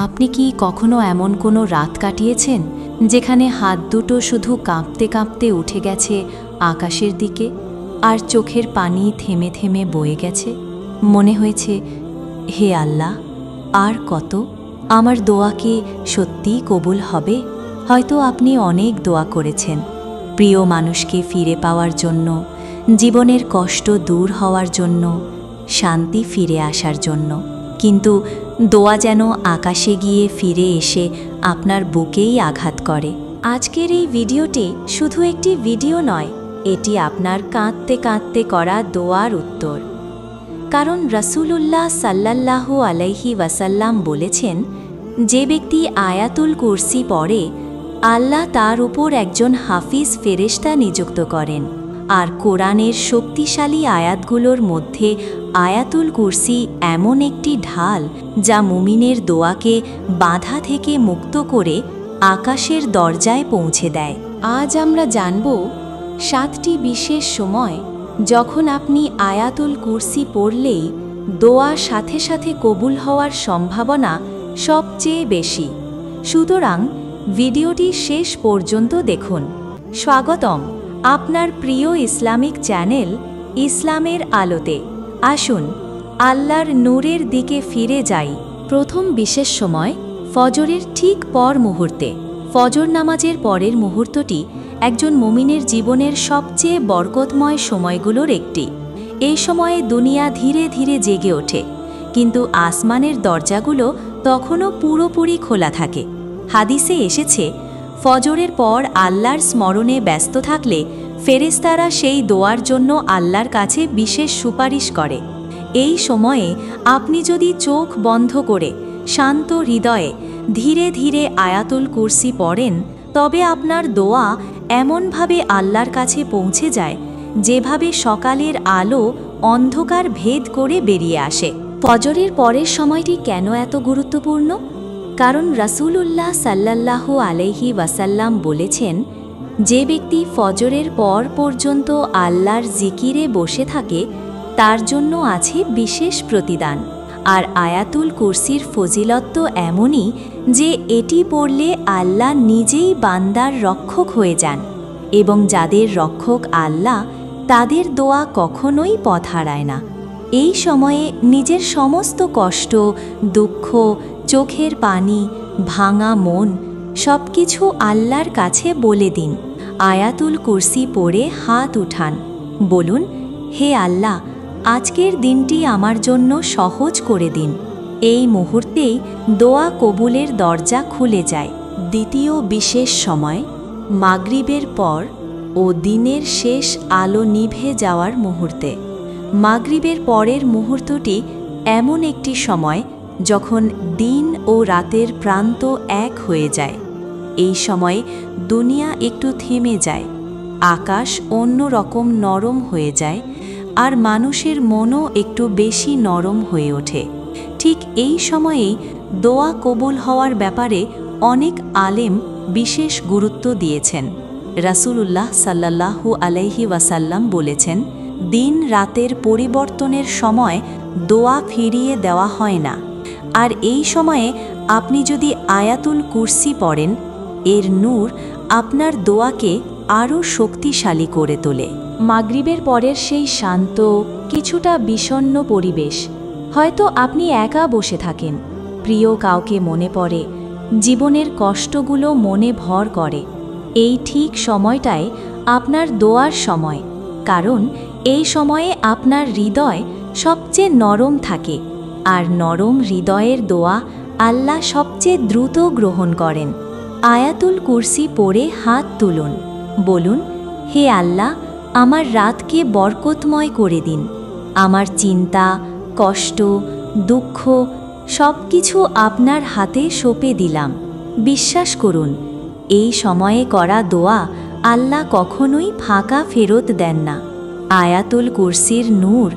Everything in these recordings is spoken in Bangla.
আপনি কি কখনো এমন কোনো রাত কাটিয়েছেন যেখানে হাত দুটো শুধু কাঁপতে কাঁপতে উঠে গেছে আকাশের দিকে, আর চোখের পানি থেমে থেমে বয়ে গেছে? মনে হয়েছে, হে আল্লাহ, আর কত? আমার দোয়া কি সত্যিই কবুল হবে? হয়তো আপনি অনেক দোয়া করেছেন, প্রিয় মানুষকে ফিরে পাওয়ার জন্য, জীবনের কষ্ট দূর হওয়ার জন্য, শান্তি ফিরে আসার জন্য, কিন্তু দোয়া যেন আকাশে গিয়ে ফিরে এসে আপনার বুকেই আঘাত করে। আজকের এই ভিডিওটি শুধু একটি ভিডিও নয়, এটি আপনার কাঁদতে কাঁদতে করা দোয়ার উত্তর। কারণ রাসূলুল্লাহ সাল্লাল্লাহু আলাইহি ওয়াসাল্লাম বলেছেন, যে ব্যক্তি আয়াতুল কুরসি পড়ে, আল্লাহ তার উপর একজন হাফিজ ফেরেশতা নিযুক্ত করেন। আর কোরআনের শক্তিশালী আয়াতগুলোর মধ্যে আয়াতুল কুরসি এমন একটি ঢাল, যা মুমিনের দোয়াকে বাধা থেকে মুক্ত করে আকাশের দরজায় পৌঁছে দেয়। আজ আমরা জানব 7টি বিশেষ সময় যখন আপনি আয়াতুল কুরসি পড়লেই দোয়া সাথে সাথে কবুল হওয়ার সম্ভাবনা সবচেয়ে বেশি। সুতরাং ভিডিওটি শেষ পর্যন্ত দেখুন। স্বাগতম আপনার প্রিয় ইসলামিক চ্যানেল ইসলামের আলোতে। আসুন আল্লাহর নূরের দিকে ফিরে যাই। প্রথম বিশেষ সময় ফজরের ঠিক পর মুহূর্তে। ফজর নামাজের পরের মুহূর্তটি একজন মুমিনের জীবনের সবচেয়ে বরকতময় সময়গুলোর একটি। এই সময়ে দুনিয়া ধীরে ধীরে জেগে ওঠে, কিন্তু আসমানের দরজাগুলো তখনও পুরোপুরি খোলা থাকে। হাদিসে এসেছে, ফজরের পর আল্লাহর স্মরণে ব্যস্ত থাকলে ফেরেশতারা সেই দোয়ার জন্য আল্লাহর কাছে বিশেষ সুপারিশ করে। এই সময়ে আপনি যদি চোখ বন্ধ করে শান্ত হৃদয়ে ধীরে ধীরে আয়াতুল কুরসি পড়েন, তবে আপনার দোয়া এমনভাবে আল্লাহর কাছে পৌঁছে যায়, যেভাবে সকালের আলো অন্ধকার ভেদ করে বেরিয়ে আসে। ফজরের পরের সময়টি কেন এত গুরুত্বপূর্ণ? কারণ রাসূলুল্লাহ সাল্লাল্লাহু আলাইহি ওয়াসাল্লাম বলেছেন, যে ব্যক্তি ফজরের পর পর্যন্ত আল্লাহর জিকিরে বসে থাকে, তার জন্য আছে বিশেষ প্রতিদান। আর আয়াতুল কুরসির ফজিলত তো এমনই যে এটি পড়লে আল্লাহ নিজেই বান্দার রক্ষক হয়ে যান, এবং যাদের রক্ষক আল্লাহ, তাদের দোয়া কখনোই পথ হারায় না। এই সময়ে নিজের সমস্ত কষ্ট, দুঃখ, চোখের পানি, ভাঙা মন সবকিছু আল্লাহর কাছে বলে দিন। আয়াতুল কুরসি পড়ে হাত উঠান, বলুন, হে আল্লাহ, আজকের দিনটি আমার জন্য সহজ করে দিন। এই মুহূর্তেই দোয়া কবুলের দরজা খুলে যায়। দ্বিতীয় বিশেষ সময় মাগরিবের পর ও দিনের শেষ আলো নিভে যাওয়ার মুহূর্তে। মাগরিবের পরের মুহূর্তটি এমন একটি সময় যখন দিন ও রাতের প্রান্ত এক হয়ে যায়। এই সময় দুনিয়া একটু থেমে যায়, আকাশ অন্য রকম নরম হয়ে যায়, আর মানুষের মনও একটু বেশি নরম হয়ে ওঠে। ঠিক এই সময়েই দোয়া কবুল হওয়ার ব্যাপারে অনেক আলেম বিশেষ গুরুত্ব দিয়েছেন। রাসূলুল্লাহ সাল্লাল্লাহু আলাইহি ওয়াসাল্লাম বলেছেন, দিন রাতের পরিবর্তনের সময় দোয়া ফিরিয়ে দেওয়া হয় না। আর এই সময়ে আপনি যদি আয়াতুল কুরসি পড়েন, এর নূর আপনার দোয়াকে আরও শক্তিশালী করে তোলে। মাগরিবের পরের সেই শান্ত, কিছুটা বিষণ্ণ পরিবেশ। হয়তো আপনি একা বসে থাকেন, প্রিয় কাউকে মনে পড়ে, জীবনের কষ্টগুলো মনে ভর করে। এই ঠিক সময়টায় আপনার দোয়ার সময়, কারণ এই সময়ে আপনার হৃদয় সবচেয়ে নরম থাকে, আর নরম হৃদয়ের দোয়া আল্লাহ সবচেয়ে দ্রুত গ্রহণ করেন। আয়াতুল কুরসি পড়ে হাত তুলুন, বলুন, হে আল্লাহ, আমার রাতকে বরকতময় করে দিন। আমার চিন্তা, কষ্ট, দুঃখ সব কিছু আপনার হাতে সঁপে দিলাম। বিশ্বাস করুন, এই সময়ে করা দোয়া আল্লাহ কখনোই ফাঁকা ফেরত দেন না। আয়াতুল কুরসির নূর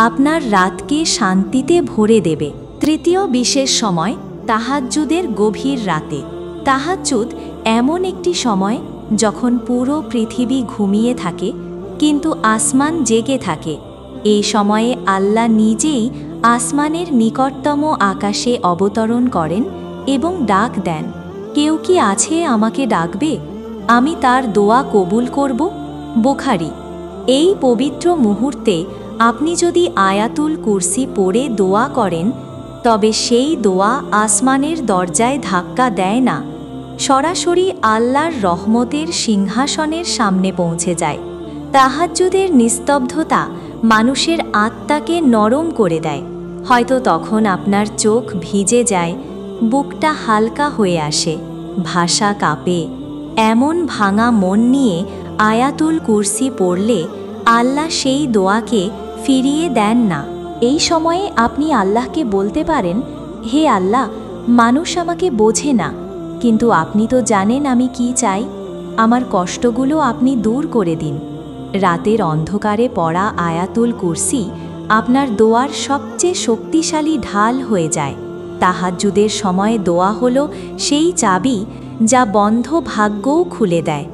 আপনার রাতকে শান্তিতে ভরে দেবে। তৃতীয় বিশেষ সময় তাহাজ্জুদের গভীর রাতে। তাহাজ্জুদ এমন একটি সময় যখন পুরো পৃথিবী ঘুমিয়ে থাকে, কিন্তু আসমান জেগে থাকে। এই সময়ে আল্লাহ নিজেই আসমানের নিকটতম আকাশে অবতরণ করেন এবং ডাক দেন, কেউ কি আছে আমাকে ডাকবে, আমি তার দোয়া কবুল করব। বুখারী। এই পবিত্র মুহূর্তে আপনি যদি আয়াতুল কুরসি পড়ে দোয়া করেন, তবে সেই দোয়া আসমানের দরজায় ধাক্কা দেয় না, সরাসরি আল্লাহর রহমতের সিংহাসনের সামনে পৌঁছে যায়। তাহাজ্জুদের নিস্তব্ধতা মানুষের আত্মাকে নরম করে দেয়। হয়তো তখন আপনার চোখ ভিজে যায়, বুকটা হালকা হয়ে আসে, ভাষা কাঁপে। এমন ভাঙা মন নিয়ে আয়াতুল কুরসি পড়লে আল্লাহ সেই দোয়াকে ফিরিয়ে দেন না। এই সময়ে আপনি আল্লাহকে বলতে পারেন, হে আল্লাহ, মানুষ আমাকে বোঝে না, কিন্তু আপনি তো জানেন আমি কি চাই। আমার কষ্টগুলো আপনি দূর করে দিন। রাতের অন্ধকারে পড়া আয়াতুল কুরসি আপনার দোয়ার সবচেয়ে শক্তিশালী ঢাল হয়ে যায়। তাহাজ্জুদের সময় দোয়া হলো সেই চাবি যা বন্ধ ভাগ্যও খুলে দেয়,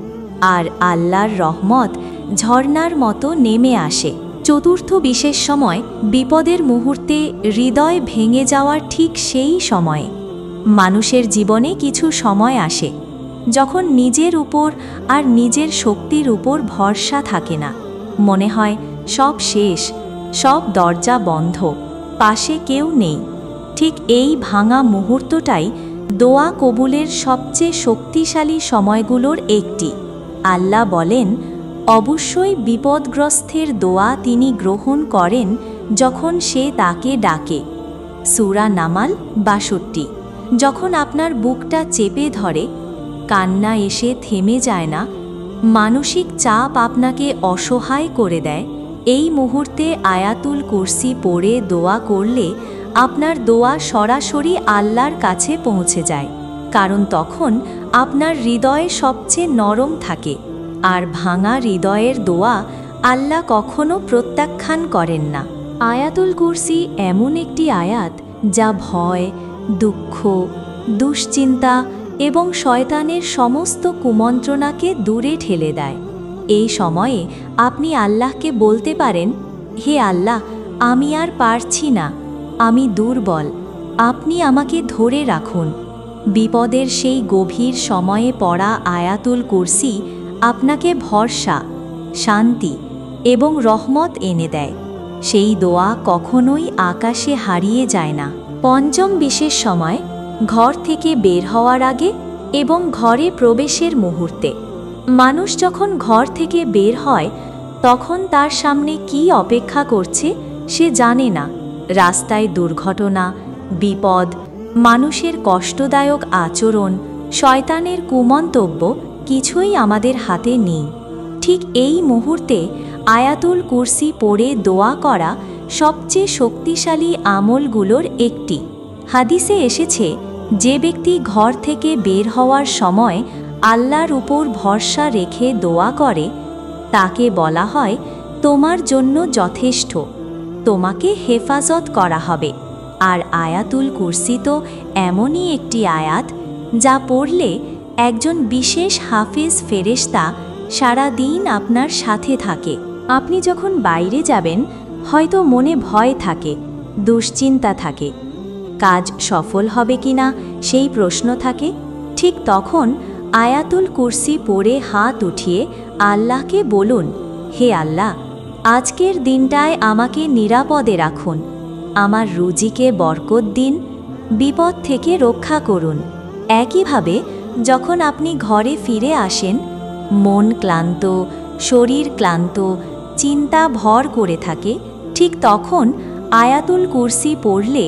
আর আল্লাহর রহমত ঝর্ণার মতো নেমে আসে। চতুর্থ বিশেষ সময় বিপদের মুহূর্তে হৃদয় ভেঙে যাওয়ার ঠিক সেই সময়ে। মানুষের জীবনে কিছু সময় আসে যখন নিজের উপর আর নিজের শক্তির উপর ভরসা থাকে না। মনে হয় সব শেষ, সব দরজা বন্ধ, পাশে কেউ নেই। ঠিক এই ভাঙা মুহূর্তটাই দোয়া কবুলের সবচেয়ে শক্তিশালী সময়গুলোর একটি। আল্লাহ বলেন, অবশ্যই বিপদগ্রস্তের দোয়া তিনি গ্রহণ করেন যখন সে তাকে ডাকে। সূরা নামাল ৬২। যখন আপনার বুকটা চেপে ধরে, কান্না এসে থেমে যায় না, মানসিক চাপ আপনাকে অসহায় করে দেয়, এই মুহূর্তে আয়াতুল কুরসি পড়ে দোয়া করলে আপনার দোয়া সরাসরি আল্লাহর কাছে পৌঁছে যায়। কারণ তখন আপনার হৃদয় সবচেয়ে নরম থাকে, আর ভাঙা হৃদয়ের দোয়া আল্লাহ কখনো প্রত্যাখ্যান করেন না। আয়াতুল কুরসি এমন একটি আয়াত যা ভয়, দুঃখ, দুশ্চিন্তা এবং শয়তানের সমস্ত কুমন্ত্রণাকে দূরে ঠেলে দেয়। এই সময়ে আপনি আল্লাহকে বলতে পারেন, হে আল্লাহ, আমি আর পারছি না, আমি দুর্বল, আপনি আমাকে ধরে রাখুন। বিপদের সেই গভীর সময়ে পড়া আয়াতুল কুরসি আপনাকে ভরসা, শান্তি এবং রহমত এনে দেয়। সেই দোয়া কখনোই আকাশে হারিয়ে যায় না। পঞ্চম বিশেষ সময় ঘর থেকে বের হওয়ার আগে এবং ঘরে প্রবেশের মুহূর্তে। মানুষ যখন ঘর থেকে বের হয়, তখন তার সামনে কি অপেক্ষা করছে সে জানে না। রাস্তায় দুর্ঘটনা, বিপদ, মানুষের কষ্টদায়ক আচরণ, শয়তানের কুমন্তব্য কিছুই আমাদের হাতে নেই। ঠিক এই মুহূর্তে আয়াতুল কুরসি পড়ে দোয়া করা সবচেয়ে শক্তিশালী আমলগুলোর একটি। হাদিসে এসেছে, যে ব্যক্তি ঘর থেকে বের হওয়ার সময় আল্লাহর উপর ভরসা রেখে দোয়া করে, তাকে বলা হয়, তোমার জন্য যথেষ্ট, তোমাকে হেফাজত করা হবে। আর আয়াতুল কুরসি তো এমনই একটি আয়াত যা পড়লে একজন বিশেষ হাফেজ ফেরেশতা সারা দিন আপনার সাথে থাকে। আপনি যখন বাইরে যাবেন, হয়তো মনে ভয় থাকে, দুশ্চিন্তা থাকে, কাজ সফল হবে কিনা সেই প্রশ্ন থাকে। ঠিক তখন আয়াতুল কুরসি পড়ে হাত উঠিয়ে আল্লাহকে বলুন, হে আল্লাহ, আজকের দিনটায় আমাকে নিরাপদে রাখুন, আমার রুজিকে বরকত দিন, বিপদ থেকে রক্ষা করুন। একইভাবে যখন আপনি ঘরে ফিরে আসেন, মন ক্লান্ত, শরীর ক্লান্ত, চিন্তা ভর করে থাকে, ঠিক তখন আয়াতুল কুরসি পড়লে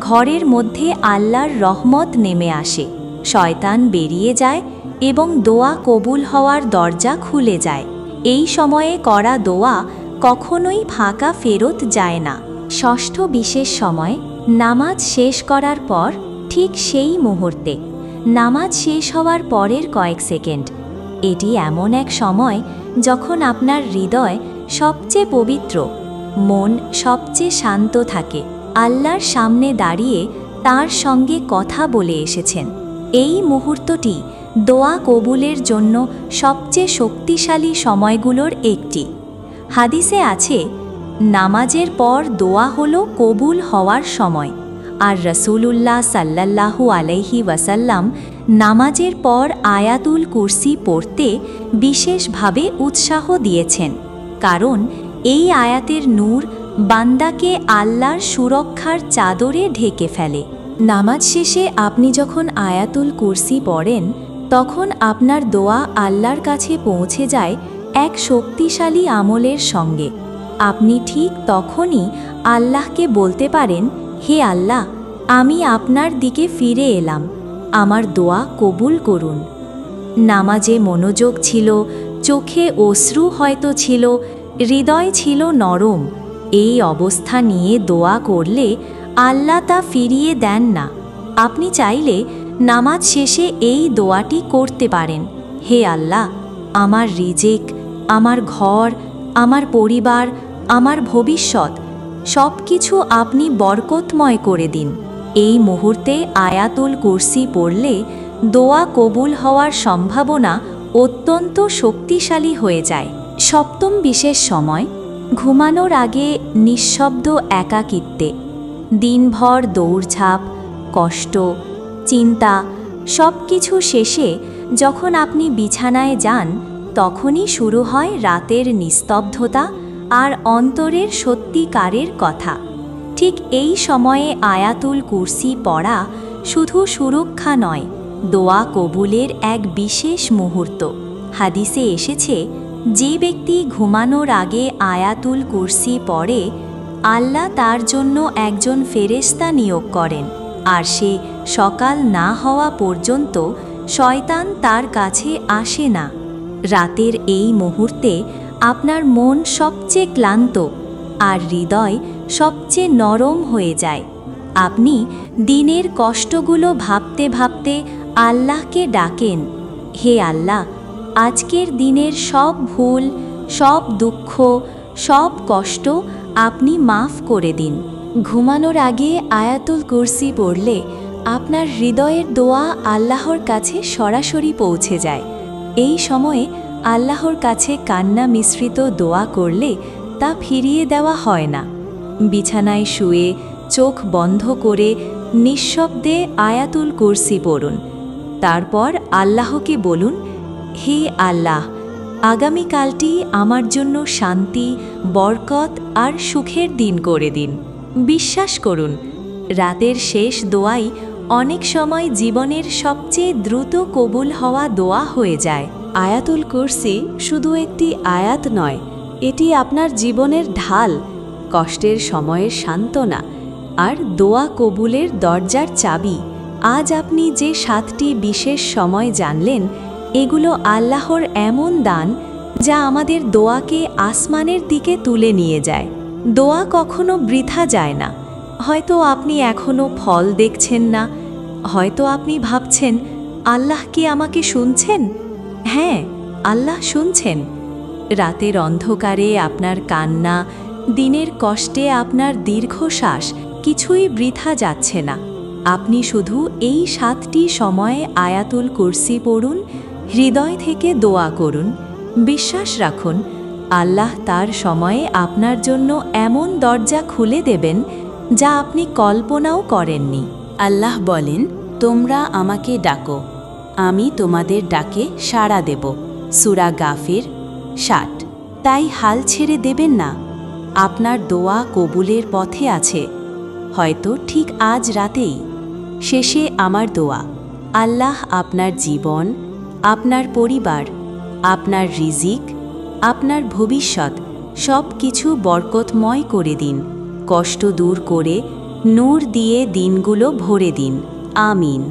ঘরের মধ্যে আল্লাহর রহমত নেমে আসে, শয়তান বেরিয়ে যায় এবং দোয়া কবুল হওয়ার দরজা খুলে যায়। এই সময়ে করা দোয়া কখনোই ফাঁকা ফেরত যায় না। ষষ্ঠ বিশেষ সময় নামাজ শেষ করার পর, ঠিক সেই মুহূর্তে, নামাজ শেষ হওয়ার পরের কয়েক সেকেন্ড। এটি এমন এক সময় যখন আপনার হৃদয় সবচেয়ে পবিত্র, মন সবচেয়ে শান্ত থাকে। আল্লাহর সামনে দাঁড়িয়ে তার সঙ্গে কথা বলে এসেছেন। এই মুহূর্তটি দোয়া কবুলের জন্য সবচেয়ে শক্তিশালী সময়গুলোর একটি। হাদিসে আছে, নামাজের পর দোয়া হলো কবুল হওয়ার সময়। আর রাসূলুল্লাহ সাল্লাল্লাহু আলাইহি ওয়াসাল্লাম নামাজের পর আয়াতুল কুরসি পড়তে বিশেষভাবে উৎসাহ দিয়েছেন, কারণ এই আয়াতের নূর বান্দাকে আল্লাহর সুরক্ষার চাদরে ঢেকে ফেলে। নামাজ শেষে আপনি যখন আয়াতুল কুরসি পড়েন, তখন আপনার দোয়া আল্লাহর কাছে পৌঁছে যায় এক শক্তিশালী আমলের সঙ্গে। আপনি ঠিক তখনই আল্লাহকে বলতে পারেন, হে আল্লাহ, আমি আপনার দিকে ফিরে এলাম, আমার দোয়া কবুল করুন। নামাজে মনোযোগ ছিল, চোখে অশ্রু হয়তো ছিল, হৃদয় ছিল নরম। এই অবস্থা নিয়ে দোয়া করলে আল্লাহ তা ফিরিয়ে দেন না। আপনি চাইলে নামাজ শেষে এই দোয়াটি করতে পারেন, হে আল্লাহ, আমার রিজিক, আমার ঘর, আমার পরিবার, আমার ভবিষ্যৎ সব কিছু আপনি বরকতময় করে দিন। এই মুহূর্তে আয়াতুল কুরসি পড়লে দোয়া কবুল হওয়ার সম্ভাবনা অত্যন্ত শক্তিশালী হয়ে যায়। সপ্তম বিশেষ সময়, ঘুমানোর আগে নিঃশব্দ একাকিত্বে। দিনভর দৌড়ঝাঁপ, কষ্ট, চিন্তা সব কিছু শেষে যখন আপনি বিছানায় যান, তখনই শুরু হয় রাতের নিস্তব্ধতা আর অন্তরের সত্যিকারের কথা। ঠিক এই সময়ে আয়াতুল কুরসি পড়া শুধু সুরক্ষা নয়, দোয়া কবুলের এক বিশেষ মুহূর্ত। হাদিসে এসেছে, যে ব্যক্তি ঘুমানোর আগে আয়াতুল কুরসি পড়ে, আল্লাহ তার জন্য একজন ফেরেশতা নিয়োগ করেন, আর সে সকাল না হওয়া পর্যন্ত শয়তান তার কাছে আসে না। রাতের এই মুহূর্তে আপনার মন সবচেয়ে ক্লান্ত আর হৃদয় সবচেয়ে নরম হয়ে যায়। আপনি দিনের কষ্টগুলো ভাবতে ভাবতে আল্লাহকে ডাকেন, হে আল্লাহ, আজকের দিনের সব ভুল, সব দুঃখ, সব কষ্ট আপনি মাফ করে দিন। ঘুমানোর আগে আয়াতুল কুরসি পড়লে আপনার হৃদয়ের দোয়া আল্লাহর কাছে সরাসরি পৌঁছে যায়। এই সময়ে আল্লাহর কাছে কান্না মিশ্রিত দোয়া করলে তা ফিরিয়ে দেওয়া হয় না। বিছানায় শুয়ে চোখ বন্ধ করে নিঃশব্দে আয়াতুল কুরসি পড়ুন। তারপর আল্লাহকে বলুন, হে আল্লাহ, আগামীকালটি আমার জন্য শান্তি, বরকত আর সুখের দিন করে দিন। বিশ্বাস করুন, রাতের শেষ দোয়াই অনেক সময় জীবনের সবচেয়ে দ্রুত কবুল হওয়া দোয়া হয়ে যায়। আয়াতুল কুরসি শুধু একটি আয়াত নয়, এটি আপনার জীবনের ঢাল, কষ্টের সময়ের সান্ত্বনা আর দোয়া কবুলের দরজার চাবি। আজ আপনি যে 7টি বিশেষ সময় জানলেন, এগুলো আল্লাহর এমন দান যা আমাদের দোয়াকে আসমানের দিকে তুলে নিয়ে যায়। দোয়া কখনো বৃথা যায় না। হয়তো আপনি এখনো ফল দেখছেন না, হয়তো আপনি ভাবছেন, আল্লাহ কি আমাকে শুনছেন? হ্যাঁ, আল্লাহ শুনছেন। রাতের অন্ধকারে আপনার কান্না, দিনের কষ্টে আপনার দীর্ঘশ্বাস কিছুই বৃথা যাচ্ছে না। আপনি শুধু এই 7টি সময়ে আয়াতুল কুরসি পড়ুন, হৃদয় থেকে দোয়া করুন, বিশ্বাস রাখুন, আল্লাহ তার সময়ে আপনার জন্য এমন দরজা খুলে দেবেন যা আপনি কল্পনাও করেননি। আল্লাহ বলেন, তোমরা আমাকে ডাকো, আমি তোমাদের ডাকে সাড়া দেব। সূরা গাফির 60। তাই হাল ছেড়ে দেবেন না। আপনার দোয়া কবুলের পথে আছে, হয়তো ঠিক আজ রাতেই। শেষে আমার দোয়া, আল্লাহ আপনার জীবন, আপনার পরিবার, আপনার রিজিক, আপনার ভবিষ্যৎ সব কিছু বরকতময় করে দিন। কষ্ট দূর করে নূর দিয়ে দিনগুলো ভরে দিন। আমিন।